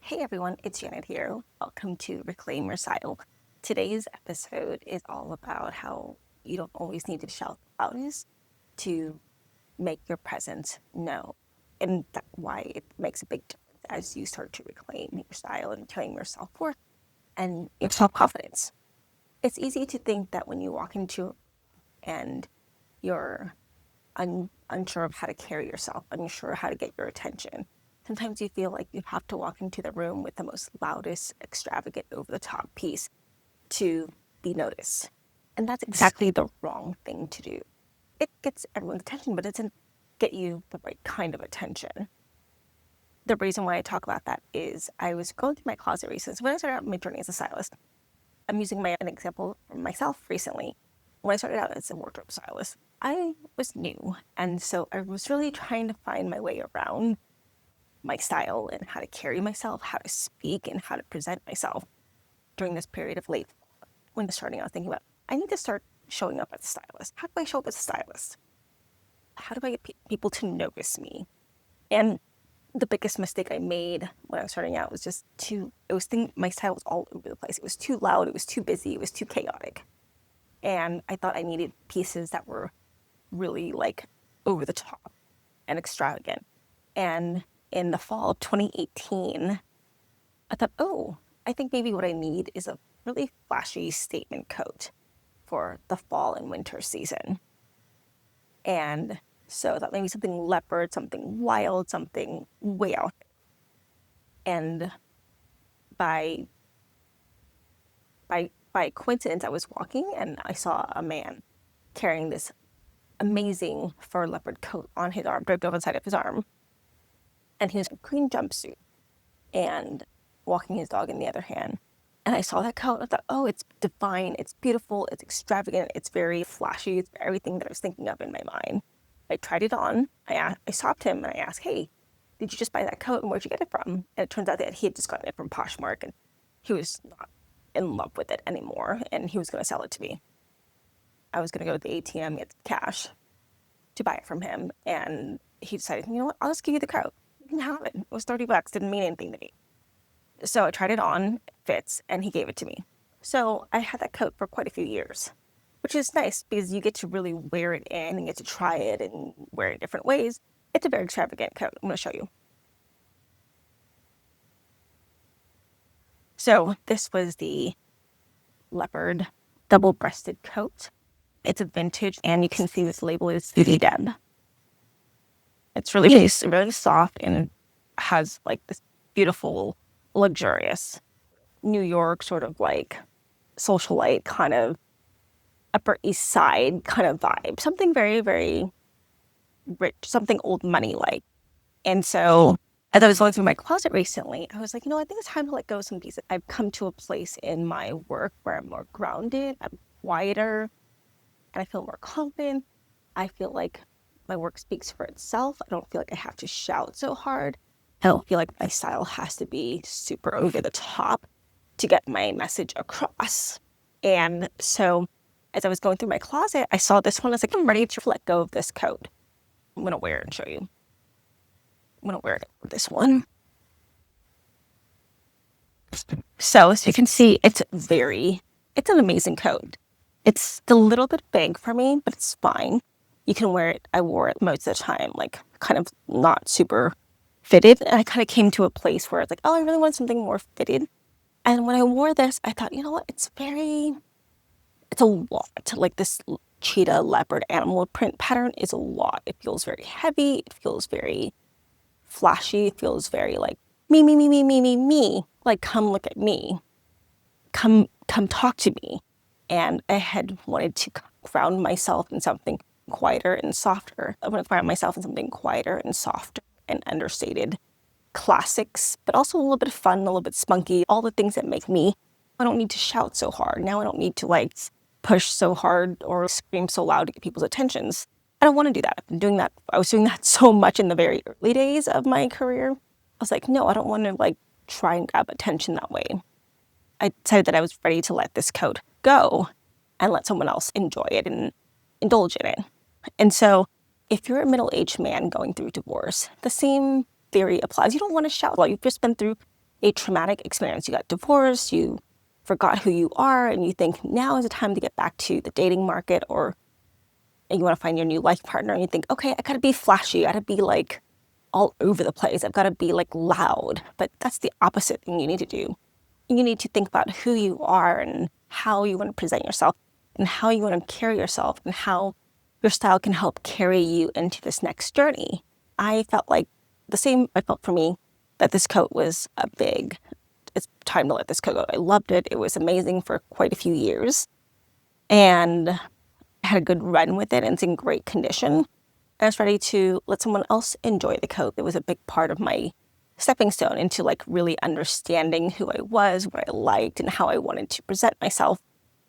Hey everyone, it's Janet here. Welcome to Reclaim Your Style. Today's episode is all about how you don't always need to shout loudest to make your presence known, and why it makes a big difference as you start to reclaim your style and reclaim your self-worth and your self-confidence. It's easy to think that when you walk into and you're unsure of how to carry yourself, unsure how to get your attention. Sometimes you feel like you have to walk into the room with the most loudest, extravagant, over the top piece to be noticed. And that's exactly the wrong thing to do. It gets everyone's attention, but it doesn't get you the right kind of attention. The reason why I talk about that is I was going through my closet recently. So when I started out my journey as a stylist, I'm using an example from myself recently. When I started out as a wardrobe stylist, I was new. And so I was really trying to find my way around my style and how to carry myself, how to speak, and how to present myself during this period of late. When I was starting, I was thinking about, I need to start showing up as a stylist. How do I show up as a stylist? How do I get people to notice me? And the biggest mistake I made when I was starting out was my style was all over the place. It was too loud, it was too busy, it was too chaotic. And I thought I needed pieces that were really like over the top and extravagant. And in the fall of 2018, I thought, I think maybe what I need is a really flashy statement coat for the fall and winter season. And so I thought maybe something leopard, something wild, something way out. And by coincidence, I was walking and I saw a man carrying this amazing fur leopard coat on his arm, draped over the side of his arm. And he was in a green jumpsuit and walking his dog in the other hand. And I saw that coat and I thought, it's divine, it's beautiful, it's extravagant, it's very flashy, it's everything that I was thinking of in my mind. I tried it on. I stopped him and I asked, hey, did you just buy that coat and where'd you get it from? And it turns out that he had just gotten it from Poshmark and he was not in love with it anymore and he was going to sell it to me. I was going to go to the ATM, get cash to buy it from him. And he decided, you know what, I'll just give you the coat. You can have it. It was $30, didn't mean anything to me. So I tried it on, it fits, and he gave it to me. So I had that coat for quite a few years, which is nice because you get to really wear it in and get to try it and wear it in different ways. It's a very extravagant coat. I'm going to show you. So this was the leopard double-breasted coat. It's a vintage, and you can see this label is Beauty Deb. It's really nice, really soft, and it has like this beautiful, luxurious New York sort of like socialite kind of Upper East Side kind of vibe. Something very, very rich, something old money like. And so as I was going through my closet recently, I was like, I think it's time to let go of some pieces. I've come to a place in my work where I'm more grounded, I'm quieter, and I feel more confident. I feel like my work speaks for itself. I don't feel like I have to shout so hard. I don't feel like my style has to be super over the top to get my message across. And so as I was going through my closet, I saw this one. I was like, I'm ready to let go of this coat. I'm going to wear it and show you. I'm going to wear it with this one. So as you can see, it's an amazing coat. It's a little bit big for me, but it's fine. You can wear it. I wore it most of the time, like kind of not super fitted. And I kind of came to a place where it's like, I really want something more fitted. And when I wore this, I thought, you know what? It's a lot. Like this cheetah leopard animal print pattern is a lot. It feels very heavy. It feels very flashy. It feels very like me, me, me, me, me, me, me. Like, come look at me. Come talk to me. And I had wanted to ground myself in something quieter and softer. I want to ground myself in something quieter and softer and understated classics, but also a little bit of fun, a little bit spunky, all the things that make me. I don't need to shout so hard. Now I don't need to like push so hard or scream so loud to get people's attentions. I don't want to do that. I've been doing that. I was doing that so much in the very early days of my career. I was like, no, I don't want to like try and grab attention that way. I decided that I was ready to let this coat go and let someone else enjoy it and indulge in it. And so if you're a middle-aged man going through divorce, the same theory applies. You don't want to shout. Well, you've just been through a traumatic experience. You got divorced, you forgot who you are, and you think now is the time to get back to the dating market, or you want to find your new life partner, and you think, okay, I gotta be flashy, I gotta be like all over the place, I've gotta be like loud. But that's the opposite thing you need to do. You need to think about who you are and how you want to present yourself and how you want to carry yourself and how your style can help carry you into this next journey. I felt like the same I felt for me, that this coat was it's time to let this coat go. I loved it. It was amazing for quite a few years and I had a good run with it and it's in great condition. I was ready to let someone else enjoy the coat. It was a big part of my stepping stone into like really understanding who I was, what I liked, and how I wanted to present myself.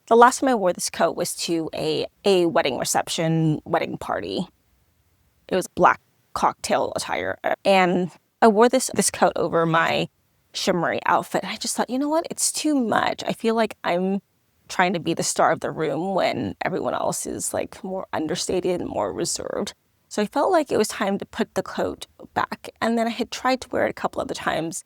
The last time I wore this coat was to a wedding reception, wedding party. It was black cocktail attire. And I wore this coat over my shimmery outfit. And I just thought, you know what? It's too much. I feel like I'm trying to be the star of the room when everyone else is like more understated and more reserved. So I felt like it was time to put the coat back. And then I had tried to wear it a couple other times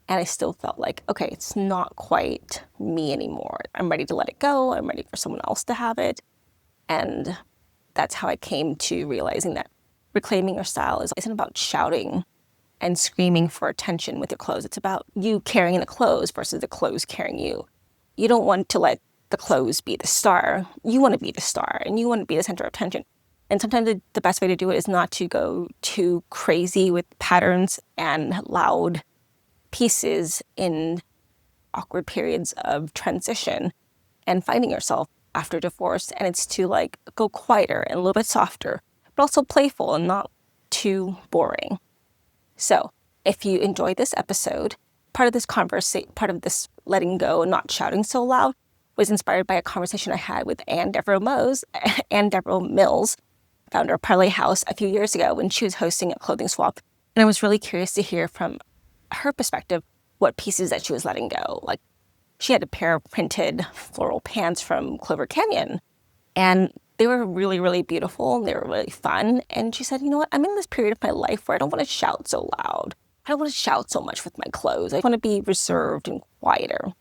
and I still felt like, okay, it's not quite me anymore. I'm ready to let it go. I'm ready for someone else to have it. And that's how I came to realizing that reclaiming your style isn't about shouting and screaming for attention with your clothes. It's about you carrying the clothes versus the clothes carrying you. You don't want to let the clothes be the star. You want to be the star and you want to be the center of attention. And sometimes the best way to do it is not to go too crazy with patterns and loud pieces in awkward periods of transition and finding yourself after divorce. And it's to like go quieter and a little bit softer, but also playful and not too boring. So if you enjoyed this episode, part of this letting go and not shouting so loud was inspired by a conversation I had with Anne Devereaux Mills, founder of Parley House, a few years ago when she was hosting a clothing swap. And I was really curious to hear from her perspective what pieces that she was letting go. Like she had a pair of printed floral pants from Clover Canyon and they were really, really beautiful and they were really fun. And she said, you know what, I'm in this period of my life where I don't want to shout so loud. I don't want to shout so much with my clothes. I want to be reserved and quieter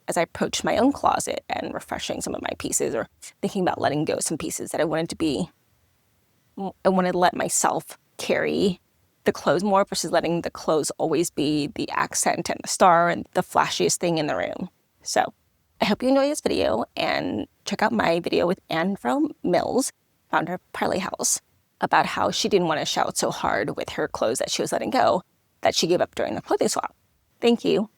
as I approach my own closet and refreshing some of my pieces or thinking about letting go some pieces that I wanted to let myself carry the clothes more versus letting the clothes always be the accent and the star and the flashiest thing in the room. So I hope you enjoy this video and check out my video with Anne Devereaux Mills, founder of Parley House, about how she didn't want to shout so hard with her clothes that she was letting go that she gave up during the clothing swap. Thank you.